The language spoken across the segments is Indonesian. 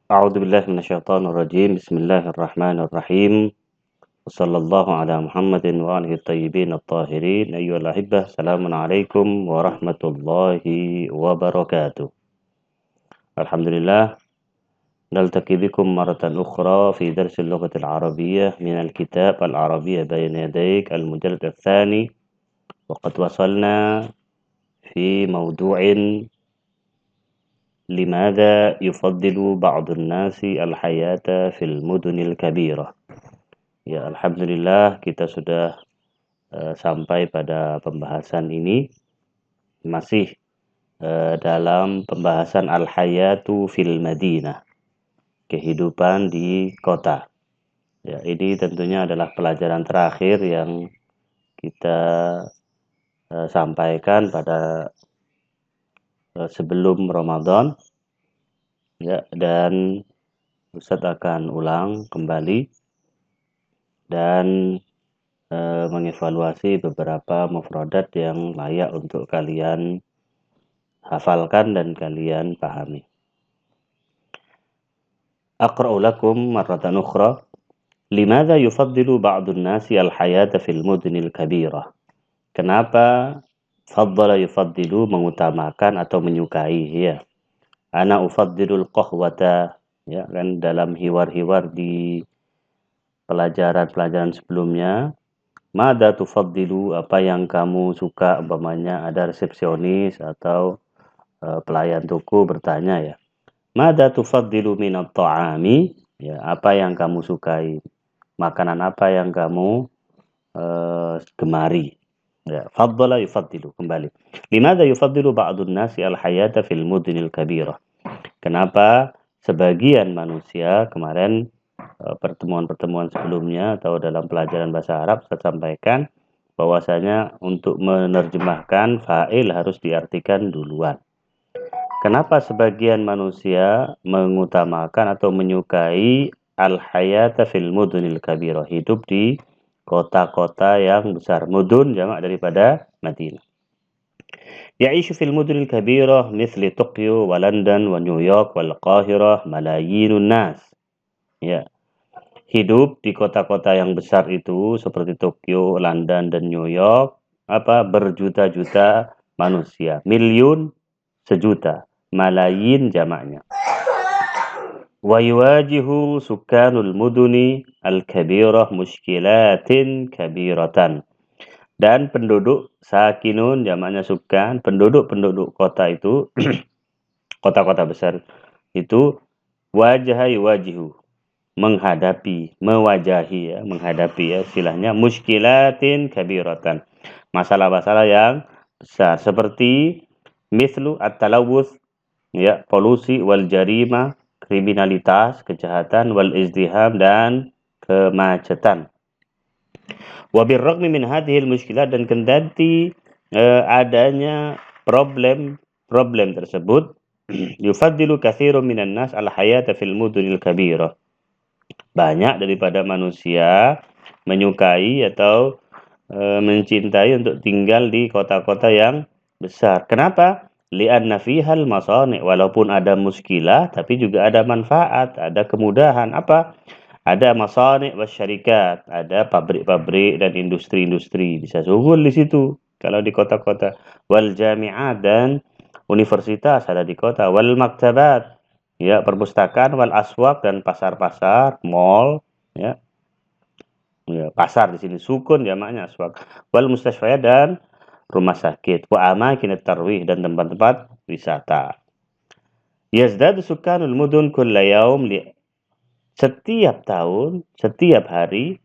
أعوذ بالله من الشيطان الرجيم بسم الله الرحمن الرحيم وصلى الله على محمد وآله الطيبين الطاهرين أيها الأحبة السلام عليكم ورحمة الله وبركاته. الحمد لله نلتقي بكم مرة أخرى في درس اللغة العربية من الكتاب العربية بين يديك المجلد الثاني، وقد وصلنا في موضوع لماذا يفضل بعض الناس الحياة في المدن الكبيرة. Ya, alhamdulillah kita sudah sampai pada pembahasan ini, masih dalam pembahasan al-hayatu fil Madinah, kehidupan di kota. Ya, ini tentunya adalah pelajaran terakhir yang kita sampaikan pada sebelum Ramadan. Ya, dan Ustadz akan ulang kembali dan mengevaluasi beberapa mufradat yang layak untuk kalian hafalkan dan kalian pahami. Aqra'u lakum marratan ukhra. Limadha yufaddilu ba'dun nasi al-hayata fil mudnil kabirah? Kenapa faddala yufaddilu mengutamakan atau menyukai, ya. Ana ufaddilul qahwata, ya kan, dalam hiwar-hiwar di pelajaran-pelajaran sebelumnya. Mada tufaddilu, apa yang kamu suka, umpamanya ada resepsionis atau pelayan toko bertanya, ya. Mada tufaddilu minat ta'ami, ya, apa yang kamu sukai, makanan apa yang kamu gemari. Ya, faddala yufaddilu, kembali. Limadha yufaddilu ba'dun nasi al-hayata fil mudinil kabirah? Kenapa sebagian manusia, kemarin pertemuan-pertemuan sebelumnya atau dalam pelajaran bahasa Arab saya sampaikan bahwasanya untuk menerjemahkan fa'il harus diartikan duluan. Kenapa sebagian manusia mengutamakan atau menyukai al-hayata fil mudunil kabirah, hidup di kota-kota yang besar. Mudun jamak daripada Madinah. Ya'ishu fil mudunil kabirah mithli Tokyo wa London wa New York wal Qahirah malayinun nas. Ya. Hidup di kota-kota yang besar itu seperti Tokyo, London dan New York, berjuta-juta manusia. Miliun, sejuta. Malayin jamaknya. Wa yuwajihu sukanul muduni al-kabirah mushkilatin kabiratan. Dan penduduk sakinun jamaknya sukan, penduduk kota itu kota-kota besar itu wajihu menghadapi ya istilahnya mushkilatin kabiratan, masalah-masalah yang besar seperti mislu at-talawuth, ya, polusi, wal jarima, kriminalitas, kejahatan, wal izdiham, dan kemacetan. Wa birragmi min hadhil mushkilat, dan kendati adanya problem tersebut, yufaddilu katsirun minan nas al hayata fil mudunil kabirah. Banyak daripada manusia menyukai atau mencintai untuk tinggal di kota-kota yang besar. Kenapa? Li'anna fihal masani', walaupun ada muskilah tapi juga ada manfaat, ada kemudahan. Apa? Ada masani' wasyarikat, ada pabrik-pabrik dan industri-industri bisa sugul di situ kalau di kota-kota. Wal jami'at, dan universitas ada di kota. Wal maktabat, ya, perpustakaan. Wal aswaq, dan pasar-pasar, mall, ya. Ya, pasar di sini sukun jamaknya aswaq. Wal mustashfayat, dan rumah sakit. Wa amakin tarwih, dan tempat-tempat wisata. Yazdadu sukanul mudun kulla yaum, setiap tahun, setiap hari,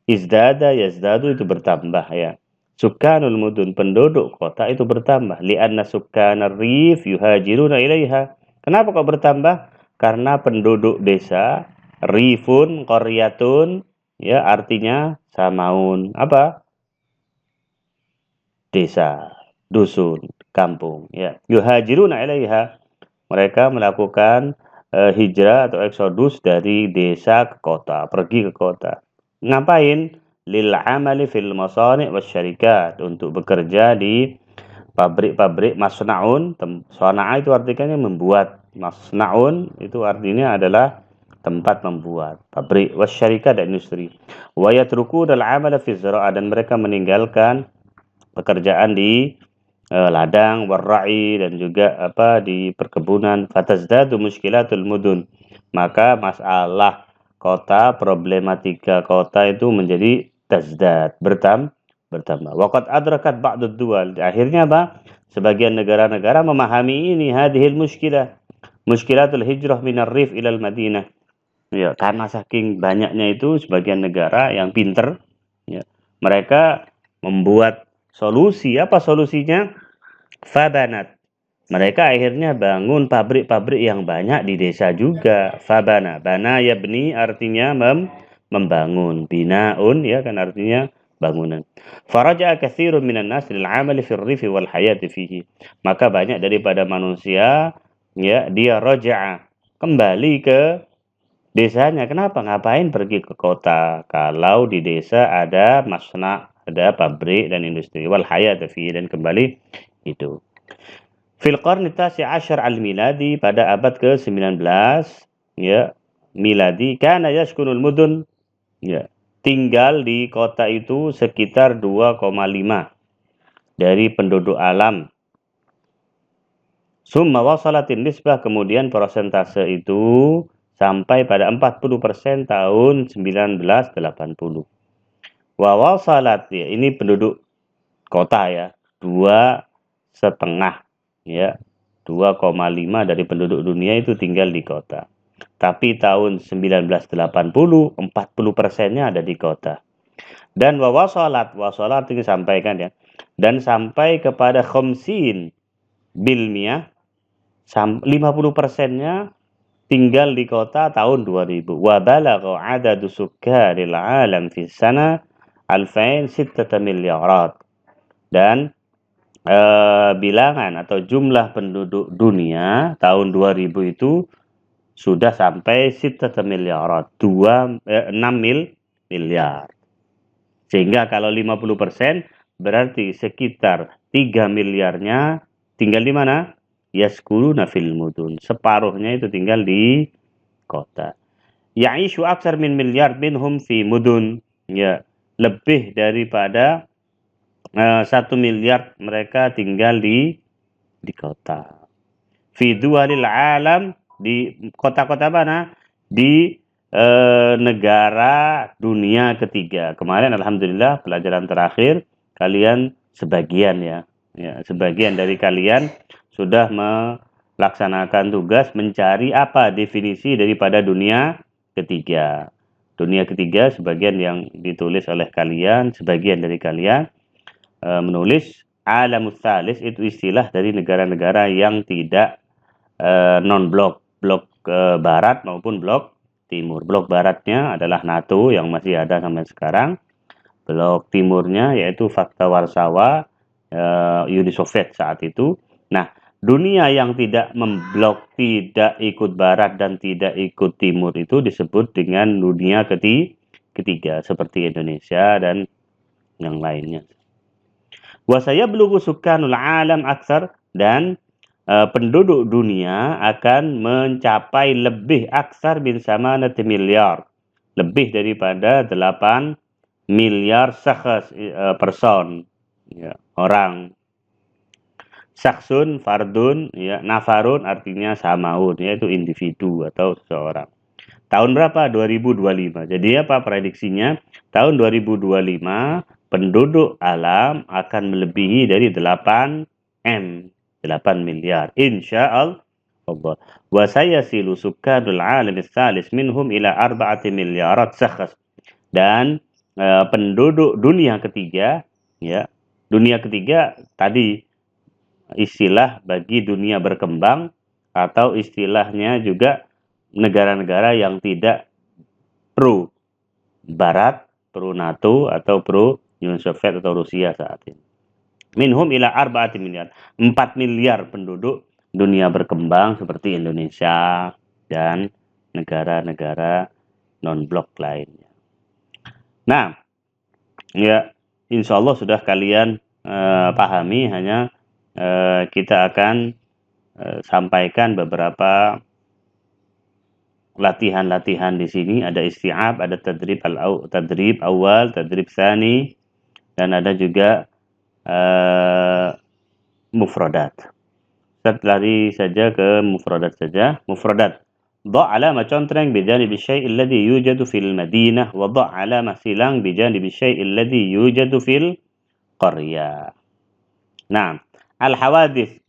izdada yazdadu itu bertambah, ya. Sukanul mudun, penduduk kota itu bertambah. Li'anna sukanar rif yuhajiruna ilaiha. Kenapa kok bertambah? Karena penduduk desa, rifun, qaryatun, ya, artinya samaun. Apa? Desa, dusun, kampung, ya. Yuhajiruna ilaiha. Mereka melakukan hijrah atau eksodus dari desa ke kota, pergi ke kota. Ngapain? Lil amali fil masani' wasyarikat, untuk bekerja di pabrik-pabrik masnaun, sana'a itu artinya membuat, masnaun itu artinya adalah tempat membuat, pabrik, wasyarika dan industri. Wa yatrukuna al-'amala fi zira'ah, dan mereka meninggalkan pekerjaan di ladang, warra'i, dan juga di perkebunan. Fatazdadu muskilatul mudun, maka masalah kota, problematika kota itu menjadi tazdad, bertambah. Waqad adrakat ba'dud duwal, akhirnya sebagian negara-negara memahami ini, hadhil muskilah, muskilatul hijrah minar rif ilal madinah. Ya, karena saking banyaknya itu sebagian negara yang pinter, ya, mereka membuat solusi. Apa solusinya? Fabanat. Mereka akhirnya bangun pabrik-pabrik yang banyak di desa juga. Fabana. Bana yabni artinya membangun. Binaun ya kan artinya bangunan. Faraja'a katsirun minan nas lil 'amali fil rifi wal hayati fihi. Maka banyak daripada manusia ya dia raja'a, kembali ke desanya. Kenapa? Ngapain pergi ke kota kalau di desa ada masna, ada pabrik dan industri. Wal hayati fihi, dan kembali itu. Fil qarni tasi' asyar al-miladi, pada abad ke-19 ya miladi, kana yaskunul mudun, ya tinggal di kota itu sekitar 2,5 dari penduduk alam. Summa wasalatin nisbah, kemudian persentase itu sampai pada 40% tahun 1980. Wa wasalat, ya ini penduduk kota ya, 2,5 ya, 2,5 dari penduduk dunia itu tinggal di kota. Tapi tahun 1980, 40%-nya ada di kota. Dan wasolat ini sampaikan ya, dan sampai kepada khamsin bilmiyah, 50%-nya tinggal di kota tahun 2000. Wa balagha adadu sukkaril alam fi sana 2,6 miliarat. Dan bilangan atau jumlah penduduk dunia tahun 2000 itu sudah sampai 6 miliarat, 6 miliar. Sehingga kalau 50% berarti sekitar 3 miliarnya tinggal di mana? Yaskuluna fil mudun. Separuhnya itu tinggal di kota. Ya'ishu aksar min miliar minhum fi mudun. Ya, lebih daripada 1 miliar mereka tinggal di kota. Fi duwalil alam, di kota-kota mana? Di negara dunia ketiga. Kemarin alhamdulillah pelajaran terakhir kalian sebagian ya, sebagian dari kalian sudah melaksanakan tugas mencari apa definisi daripada dunia ketiga. Dunia ketiga sebagian yang ditulis oleh kalian, sebagian dari kalian menulis alamus tsalis, itu istilah dari negara-negara yang tidak non-blok, blok barat maupun blok timur. Blok baratnya adalah NATO yang masih ada sampai sekarang. Blok timurnya yaitu Fakta Warsawa, Uni Soviet saat itu. Nah, dunia yang tidak memblok, tidak ikut barat dan tidak ikut timur itu disebut dengan dunia ketiga, seperti Indonesia dan yang lainnya. Wasaya belugu sukanul alam aksar, dan penduduk dunia akan mencapai lebih aksar bin samanati miliar, lebih daripada 8 miliar syakhs, person ya, orang. Saksun fardun ya, nafarun artinya samaun, yaitu individu atau seseorang. Tahun berapa? 2025. Jadi apa prediksinya? Tahun 2025 penduduk alam akan melebihi dari 8 miliar. Insyaallah. Wa sayasilu sukkanul alam tsalis minhum ila 4 miliarat syakhs. Dan penduduk dunia ketiga ya, dunia ketiga tadi istilah bagi dunia berkembang, atau istilahnya juga negara-negara yang tidak pro barat, pro NATO atau pro Uni Soviet atau Rusia saat ini. Minhum ila 4 miliar. 4 miliar penduduk dunia berkembang seperti Indonesia dan negara-negara non-blok lainnya. Nah, ya insya Allah sudah kalian pahami, hanya kita akan sampaikan beberapa latihan-latihan di sini. Ada isti'ab, ada tadrib awal, tadrib tsani, dan ada juga mufradat. Kita lari saja ke mufradat saja. Mufradat. ضع علامة contreng بجانب الشيء الذي يوجد في المدينة وضع علامة silang بجانب الشيء الذي يوجد في القرية. Nah, al-hawadits.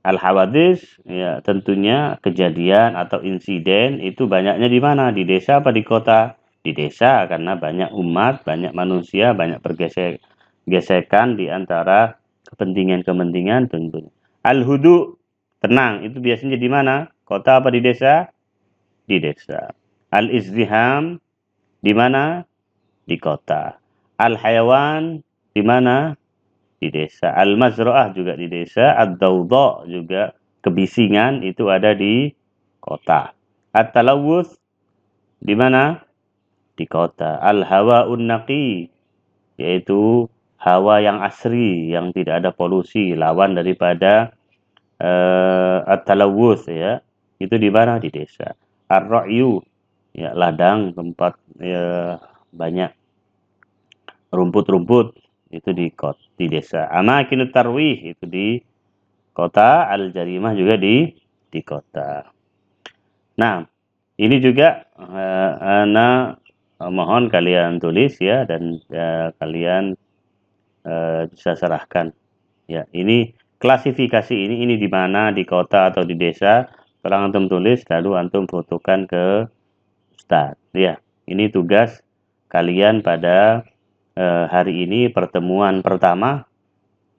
Al-hawadits ya tentunya kejadian atau insiden itu banyaknya di mana? Di desa apa di kota? Di desa karena banyak umat, banyak manusia, banyak pergesekan di antara kepentingan-kepentingan tentunya. Al-hudu, tenang, itu biasanya di mana? Kota apa di desa? Di desa. Al-izdiham, di mana? Di kota. Al-hayawan, di mana? Di desa. Al-mazra'ah juga di desa. Ad-dawda juga kebisingan itu ada di kota. At-talawuth, di mana? Di kota. Al-hawa'un naqi, yaitu hawa yang asri, yang tidak ada polusi, lawan daripada at-talawuth ya. Itu di mana? Di desa. Ar-ra'yu, ya ladang tempat ya, banyak rumput-rumput itu di desa. Amakinut tarwih itu di kota, al-jarimah juga di kota. Nah, ini juga ana mohon kalian tulis ya dan kalian bisa serahkan. Ya, ini klasifikasi ini di mana, di kota atau di desa. Setelah antum tulis, lalu antum fotokan ke Ustaz. Ya, ini tugas kalian pada hari ini pertemuan pertama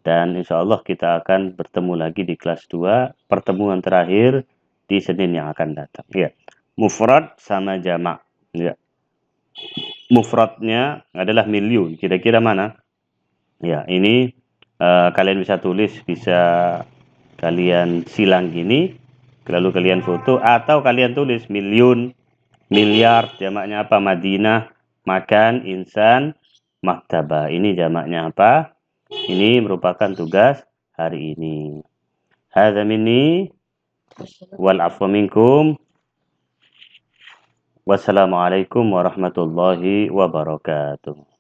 dan insya Allah kita akan bertemu lagi di kelas 2 pertemuan terakhir di Senin yang akan datang. Ya, mufrad sama jamak. Ya, mufradnya adalah milyun. Kira-kira mana? Ya, ini kalian bisa tulis, bisa kalian silang gini, lalu kalian foto atau kalian tulis milyun. Miliar jamaknya apa? Madinah, makan, insan, maktabah. Ini jamaknya apa? Ini merupakan tugas hari ini. Hadza minni wal afwa minkum. Wassalamualaikum warahmatullahi wabarakatuh.